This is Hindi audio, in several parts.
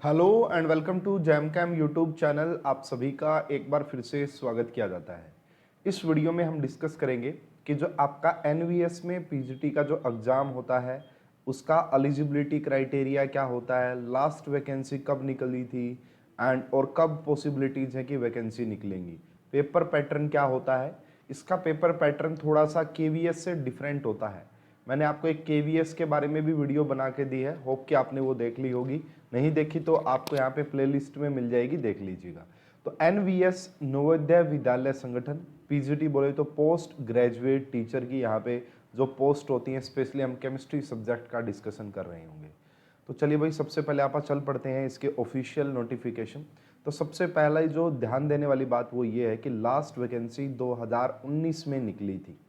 Hello and welcome to Jam Cam YouTube channel. आप सभी का एक बार फिर से स्वागत किया जाता है। इस वीडियो में हम डिस्कस करेंगे कि जो आपका एनवीएस में पीजीटी का जो एग्ज़ाम होता है उसका एलिजिबिलिटी क्राइटेरिया क्या होता है, लास्ट वैकेंसी कब निकली थी एंड और कब पॉसिबिलिटीज़ है कि वैकेंसी निकलेंगी, पेपर पैटर्न क्या होता है। इसका पेपर पैटर्न थोड़ा सा केवीएस से डिफरेंट होता है। मैंने आपको एक केवीएस के बारे में भी वीडियो बना के दी है, होप कि आपने वो देख ली होगी। नहीं देखी तो आपको यहाँ पे प्लेलिस्ट में मिल जाएगी, देख लीजिएगा। तो एनवीएस नवोदय विद्यालय संगठन, पीजीटी बोले तो पोस्ट ग्रेजुएट टीचर की यहाँ पे जो पोस्ट होती है, स्पेशली हम केमिस्ट्री सब्जेक्ट का डिस्कशन कर रहे होंगे। तो चलिए भाई, सबसे पहले आप चल पड़ते हैं इसके ऑफिशियल नोटिफिकेशन। तो सबसे पहला जो ध्यान देने वाली बात वो ये है कि लास्ट वैकेंसी 2019 में निकली थी।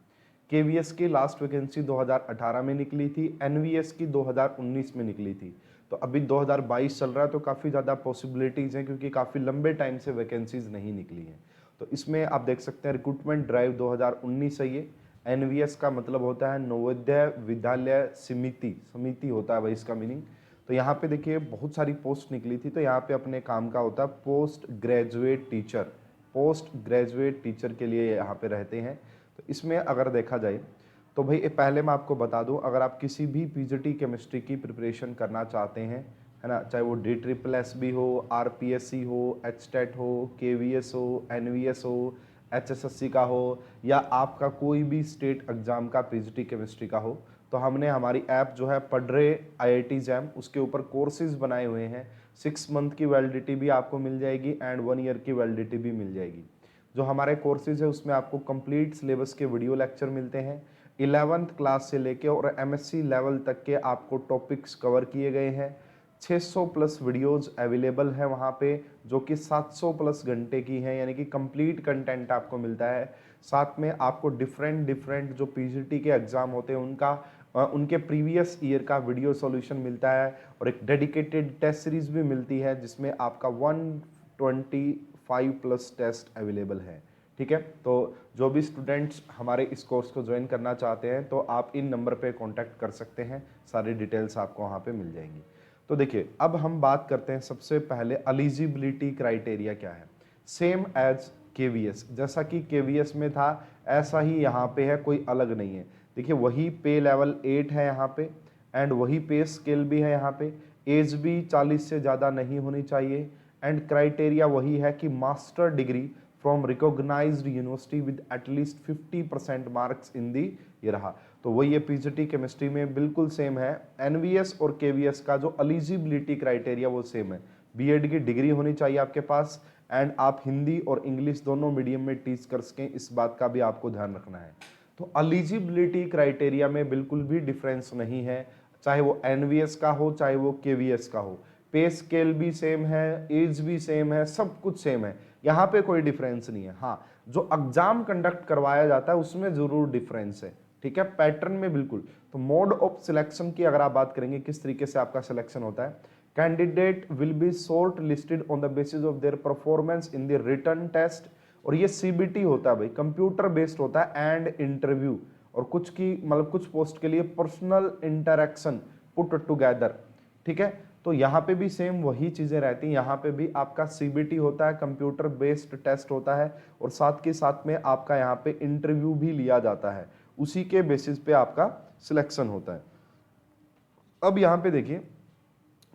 केवीएस की लास्ट वैकेंसी 2018 में निकली थी, एनवीएस की 2019 में निकली थी। तो अभी 2022 चल रहा है, तो काफ़ी ज़्यादा पॉसिबिलिटीज़ हैं क्योंकि काफ़ी लंबे टाइम से वैकेंसीज नहीं निकली हैं। तो इसमें आप देख सकते हैं रिक्रूटमेंट ड्राइव 2019 है ये। एनवीएस का मतलब होता है नवोदय विद्यालय समिति होता है भाई इसका मीनिंग। तो यहाँ पे देखिए बहुत सारी पोस्ट निकली थी, तो यहाँ पे अपने काम का होता है पोस्ट ग्रेजुएट टीचर के लिए यहाँ पे रहते हैं। तो इसमें अगर देखा जाए तो भाई पहले मैं आपको बता दूं, अगर आप किसी भी पीजीटी केमिस्ट्री की प्रिपरेशन करना चाहते हैं, है ना, चाहे वो DSSS भी हो, आरपीएससी हो, एचटेट हो, केवीएस हो, एनवीएस हो, एचएसएससी का हो, या आपका कोई भी स्टेट एग्जाम का पीजीटी केमिस्ट्री का हो, तो हमने हमारी ऐप जो है पढ़रे IIT जैम, उसके ऊपर कोर्सेज बनाए हुए हैं। 6 मंथ की वैलिडिटी भी आपको मिल जाएगी एंड 1 ईयर की वैलिडिटी भी मिल जाएगी। जो हमारे कोर्सेज है उसमें आपको कंप्लीट सिलेबस के वीडियो लेक्चर मिलते हैं। 11th क्लास से लेके और MSc लेवल तक के आपको टॉपिक्स कवर किए गए हैं। 600 प्लस वीडियोस अवेलेबल है वहाँ पे, जो कि 700 प्लस घंटे की हैं, यानी कि कंप्लीट कंटेंट आपको मिलता है। साथ में आपको डिफरेंट जो पीजीटी के एग्जाम होते हैं उनके प्रीवियस ईयर का वीडियो सॉल्यूशन मिलता है, और एक डेडिकेटेड टेस्ट सीरीज भी मिलती है जिसमें आपका 125 प्लस टेस्ट अवेलेबल है। ठीक है, तो जो भी स्टूडेंट्स हमारे इस कोर्स को ज्वाइन करना चाहते हैं तो आप इन नंबर पे कांटेक्ट कर सकते हैं, सारी डिटेल्स आपको वहाँ पे मिल जाएंगी। तो देखिए, अब हम बात करते हैं सबसे पहले एलिजिबिलिटी क्राइटेरिया क्या है। सेम एज केवीएस, जैसा कि केवीएस में था ऐसा ही यहाँ पे है, कोई अलग नहीं है। देखिए, वही पे लेवल 8 है यहाँ पे एंड वही पे स्केल भी है यहाँ पे। एज भी 40 से ज़्यादा नहीं होनी चाहिए एंड क्राइटेरिया वही है कि master degree from recognised university with at least 50% marks in the, ये रहा। तो वही ये पीजीटी केमिस्ट्री में बिल्कुल सेम है। एनवीएस और केवीएस का जो एलिजिबिलिटी क्राइटेरिया वो सेम है। बीएड की डिग्री होनी चाहिए आपके पास एंड आप हिंदी और इंग्लिश दोनों मीडियम में टीच कर सकें, इस बात का भी आपको ध्यान रखना है। तो एलिजिबिलिटी क्राइटेरिया में बिल्कुल भी डिफरेंस नहीं है, चाहे वो एनवीएस का हो चाहे वो केवीएस का हो। पे स्केल भी सेम है, एज भी सेम है, सब कुछ सेम है, यहाँ पे कोई डिफरेंस नहीं है। हाँ, जो एग्जाम कंडक्ट करवाया जाता है उसमें जरूर डिफरेंस है। ठीक है, पैटर्न में बिल्कुल। तो मोड ऑफ सिलेक्शन की अगर आप बात करेंगे, किस तरीके से आपका सिलेक्शन होता है, candidate will be short listed on the basis of their performance in the written test. और ये सीबीटी होता है भाई, कंप्यूटर बेस्ड होता है एंड इंटरव्यू, और कुछ की मतलब कुछ पोस्ट के लिए पर्सनल इंटरेक्शन पुट टुगेदर। ठीक है, तो यहाँ पे भी सेम वही चीजें रहती हैं। यहाँ पे भी आपका सीबीटी होता है, कंप्यूटर बेस्ड टेस्ट होता है, और साथ के साथ में आपका यहाँ पे इंटरव्यू भी लिया जाता है, उसी के बेसिस पे आपका सिलेक्शन होता है। अब यहाँ पे देखिए,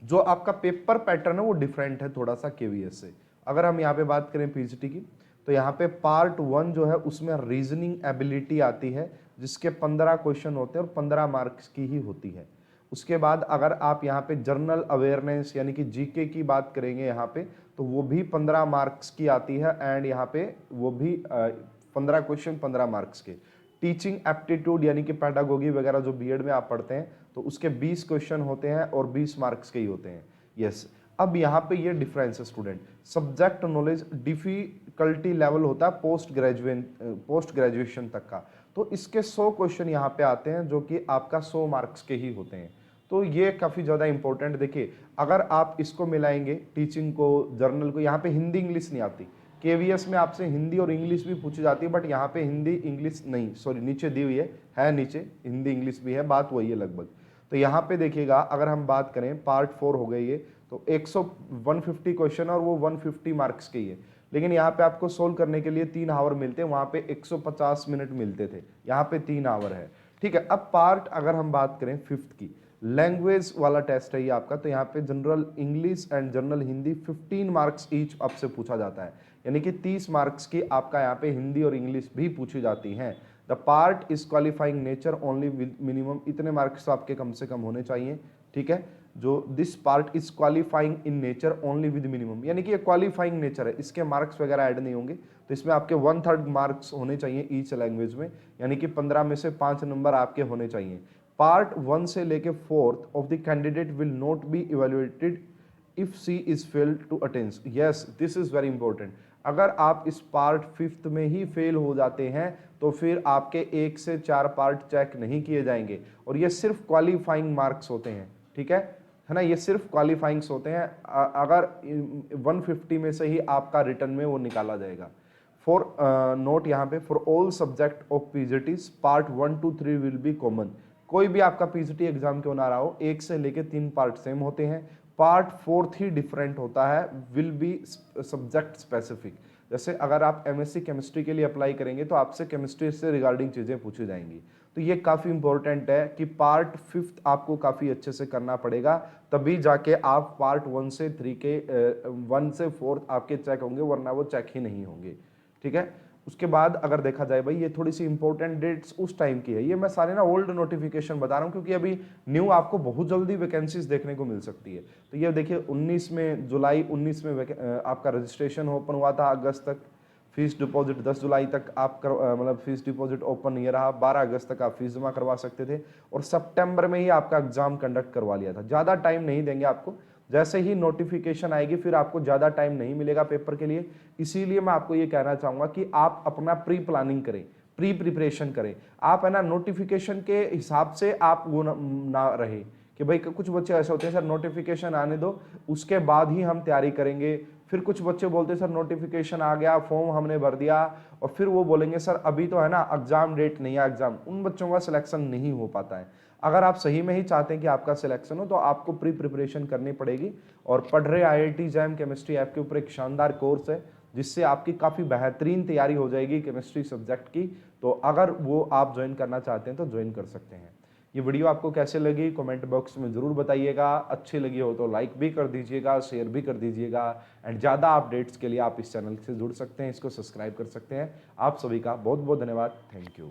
जो आपका पेपर पैटर्न है वो डिफरेंट है थोड़ा सा केवीएस से। अगर हम यहाँ पे बात करें पीजीटी की, तो यहाँ पे पार्ट 1 जो है उसमें रीजनिंग एबिलिटी आती है, जिसके 15 क्वेश्चन होते हैं और 15 मार्क्स की ही होती है। उसके बाद अगर आप यहाँ पे जनरल अवेयरनेस यानी कि जीके की बात करेंगे यहाँ पे, तो वो भी 15 मार्क्स की आती है एंड यहाँ पे वो भी 15 क्वेश्चन 15 मार्क्स के। टीचिंग एप्टीट्यूड यानी कि पैडागोगी वगैरह जो बीएड में आप पढ़ते हैं, तो उसके 20 क्वेश्चन होते हैं और 20 मार्क्स के ही होते हैं। यस, अब यहाँ पे ये डिफरेंस है student. Subject knowledge difficulty level होता है पोस्ट ग्रेजुएशन तक का, तो इसके 100 क्वेश्चन यहाँ पे आते हैं जो कि आपका 100 मार्क्स के ही होते हैं। तो ये काफ़ी ज़्यादा इंपॉर्टेंट। देखिए, अगर आप इसको मिलाएंगे टीचिंग को, जर्नल को, यहाँ पे हिंदी इंग्लिश नहीं आती। केवीएस में आपसे हिंदी और इंग्लिश भी पूछी जाती है, बट यहाँ पे हिंदी इंग्लिश नहीं, सॉरी नीचे दी हुई है नीचे हिंदी इंग्लिश भी है, बात वही है लगभग। तो यहाँ पे देखिएगा, अगर हम बात करें पार्ट 4 हो गई ये, तो 150 क्वेश्चन और वो 150 मार्क्स के ही है, लेकिन यहाँ पे आपको सोल्व करने के लिए 3 आवर मिलते हैं, वहाँ पे 150 मिनट मिलते थे, यहाँ पे 3 आवर है। ठीक है, अब पार्ट अगर हम बात करें 5th की, लैंग्वेज वाला टेस्ट है ये आपका, तो यहाँ पे general English and general Hindi 15 marks each आपसे पूछा जाता है, यानी कि 30 मार्क्स की आपका यहाँ पे हिंदी और इंग्लिश भी पूछी जाती हैं। The part is qualifying nature only with minimum, इतने मार्क्स तो आपके कम से कम होने चाहिए। ठीक है, जो this part is qualifying in nature only with minimum, यानी कि ये क्वालिफाइंग नेचर है, इसके मार्क्स वगैरह ऐड नहीं होंगे, तो इसमें आपके 1/3 मार्क्स होने चाहिए ईच लैंग्वेज में, यानी कि 15 में से 5 नंबर आपके होने चाहिए। पार्ट 1 से लेके 4th of the candidate will not be evaluated if she is failed to attend. Yes, this is very important. अगर आप इस पार्ट 5th में ही फेल हो जाते हैं तो फिर आपके 1 से 4 पार्ट चेक नहीं किए जाएंगे, और ये सिर्फ क्वालिफाइंग मार्क्स होते हैं। ठीक है ना, ये सिर्फ क्वालिफाइंग्स होते हैं, अगर 150 में से ही आपका रिटर्न में वो निकाला जाएगा। फॉर नोट यहाँ पे, for all subject of PGTs part 1 to 3 will be common. कोई भी आपका पीजीटी एग्जाम क्यों ना रहा हो, 1 से लेके 3 पार्ट सेम होते हैं, पार्ट 4th ही डिफरेंट होता है, विल बी सब्जेक्ट स्पेसिफिक। जैसे अगर आप एमएससी केमिस्ट्री के लिए अप्लाई करेंगे तो आपसे केमिस्ट्री से रिगार्डिंग चीज़ें पूछी जाएंगी, तो ये काफ़ी इंपॉर्टेंट है कि पार्ट 5th आपको काफ़ी अच्छे से करना पड़ेगा, तभी जाके आप पार्ट 1 से 3 के 1 से 4th आपके चेक होंगे, वरना वो चेक ही नहीं होंगे। ठीक है, उसके बाद अगर देखा जाए भाई, ये थोड़ी सी इंपॉर्टेंट डेट्स उस टाइम की है, ये मैं सारे ना ओल्ड नोटिफिकेशन बता रहा हूँ क्योंकि अभी न्यू आपको बहुत जल्दी वैकेंसीज देखने को मिल सकती है। तो ये देखिए 19 में जुलाई 19 में आपका रजिस्ट्रेशन ओपन हुआ था, अगस्त तक फीस डिपॉजिट 10 जुलाई तक आप मतलब फीस डिपॉजिट ओपन ये रहा, 12 अगस्त तक आप फीस जमा करवा सकते थे, और सितंबर में ही आपका एग्जाम कंडक्ट करवा लिया था। ज़्यादा टाइम नहीं देंगे आपको, जैसे ही नोटिफिकेशन आएगी फिर आपको ज़्यादा टाइम नहीं मिलेगा पेपर के लिए, इसीलिए मैं आपको ये कहना चाहूँगा कि आप अपना प्री प्लानिंग करें, प्री प्रिपरेशन करें। आप है ना नोटिफिकेशन के हिसाब से आप वो ना रहे कि भाई कुछ बच्चे ऐसे होते हैं सर नोटिफिकेशन आने दो उसके बाद ही हम तैयारी करेंगे, फिर कुछ बच्चे बोलते हैं सर नोटिफिकेशन आ गया, फॉर्म हमने भर दिया, और फिर वो बोलेंगे सर अभी तो है ना एग्जाम डेट नहीं है एग्जाम, उन बच्चों का सिलेक्शन नहीं हो पाता है। अगर आप सही में ही चाहते हैं कि आपका सिलेक्शन हो तो आपको प्री प्रिपरेशन करनी पड़ेगी, और पढ़ रहे IIT जैम केमिस्ट्री ऐप के ऊपर एक शानदार कोर्स है जिससे आपकी काफ़ी बेहतरीन तैयारी हो जाएगी केमिस्ट्री सब्जेक्ट की, तो अगर वो आप ज्वाइन करना चाहते हैं तो ज्वाइन कर सकते हैं। ये वीडियो आपको कैसे लगी कमेंट बॉक्स में ज़रूर बताइएगा, अच्छी लगी हो तो लाइक भी कर दीजिएगा, शेयर भी कर दीजिएगा, एंड ज़्यादा अपडेट्स के लिए आप इस चैनल से जुड़ सकते हैं, इसको सब्सक्राइब कर सकते हैं। आप सभी का बहुत बहुत धन्यवाद, थैंक यू।